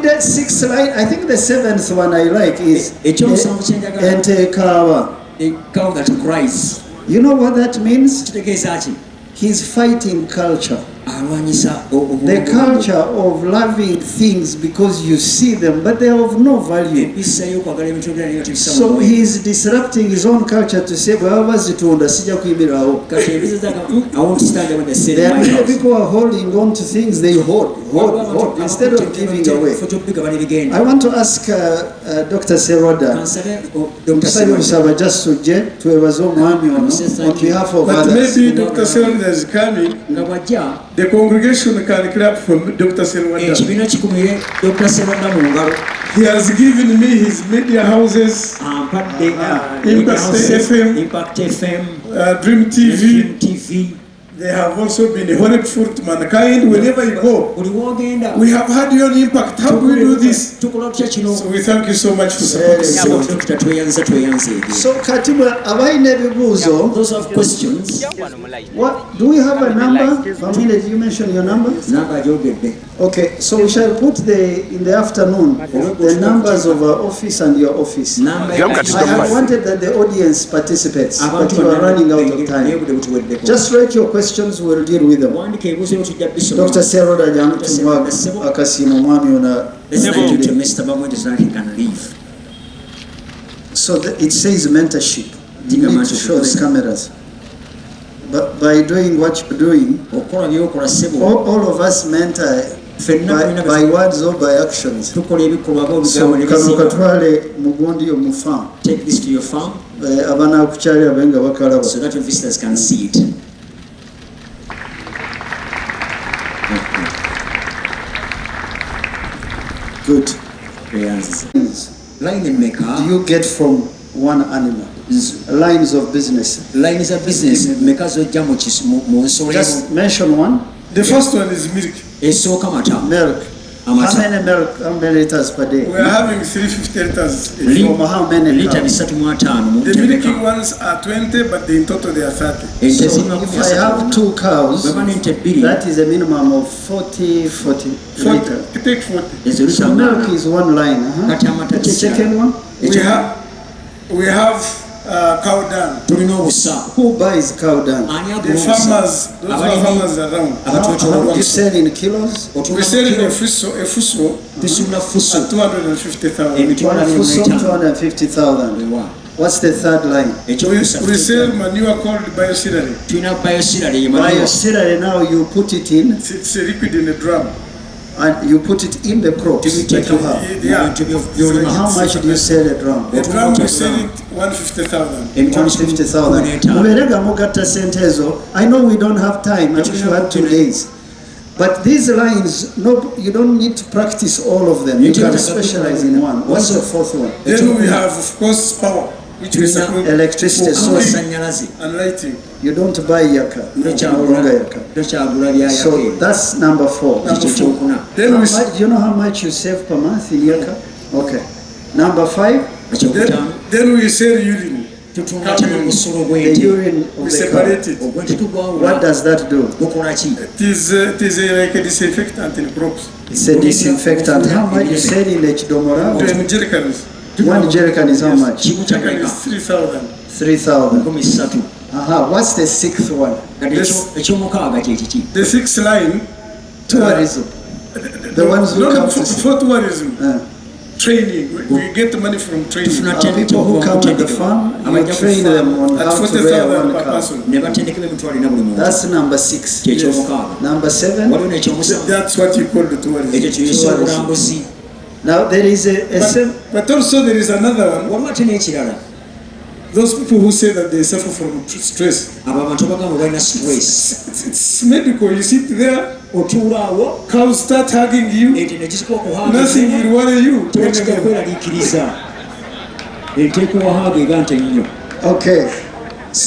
the sixth line. I think the seventh one I like is Ente Kawa. A cow that cries. You know what that means? He's fighting culture. The culture of loving things because you see them, but they are of no value. So he's disrupting his own culture to say, there are many people are holding on to things they hold instead of giving away. I want to ask Dr. Seroda, on behalf of others. But maybe Dr. Seroda is coming. The congregation can clap for Dr. Seroda. He has given me his media houses, Impact FM, Dream TV. They have also been helpful to mankind wherever you go. We have had your impact. How do we do this? So we thank you so much for supporting. So Katiba, those have questions. What do we have a number? Family, did you mention your number? Okay, so we shall put in the afternoon the numbers of our office and your office. I have wanted that the audience participates, but you are running out of time. Just write your questions, we'll deal with them. Dr. Seroda Tumwa Akasimo Mwami ona. So it says mentorship. You need to show the cameras. But by doing what you're doing, all of us mentor by words or by actions. So take this to your farm so that your visitors can see it. Good. Do you get from one animal? Lines of business. Lines of business. Just mention one. The first one is milk. Milk. How many liters per day? We are having 350 liters. How many cows? The milking ones are 20, but in total they are 30. So if I have 2 cows, that is a minimum of 40 liters. Take 40. So milk is one line. The second one? We have cow dung. Who buys cow dung? The farmers, those are farmers around. How do you sell in kilos? We sell in a fuso at 250,000. 250,000. What's the third line? We sell manure called biocereal. Biocereal, now you put it in. It's a liquid in a drum. And you put it in the crops that you have. Yeah. So how much do you sell a drum? The drum we sell it 150,000. 150,000. I know we don't have time. I wish you had 2 days. But these lines, you don't need to practice all of them. You can specialize in one. What's the fourth one? Then we have, of course, power, which is electricity source and lighting. You don't buy yaka. So that's number 4. Do you know how much you save per month in yaka? Okay. Number 5. Then we sell urine. The urine of we the separate cow. it. What does that do? It is like a disinfectant in crops. It's a disinfectant. How much you sell in Chidomora? 10 jerrycans. 1 jerrycan is how much? Jerrycan is 3,000. 3,000. What's the 6th one? The 6th line. Tourism. The ones who come to for tourism. Training. We get money from training. People who come to the farm, you train them on how to rear one cow. That's number 6. Yes. Number 7. That's what you call the tourism. Now there is but also there is another one. Those people who say that they suffer from stress. It's medical. You sit there, cows start hugging you, nothing will worry you. Okay.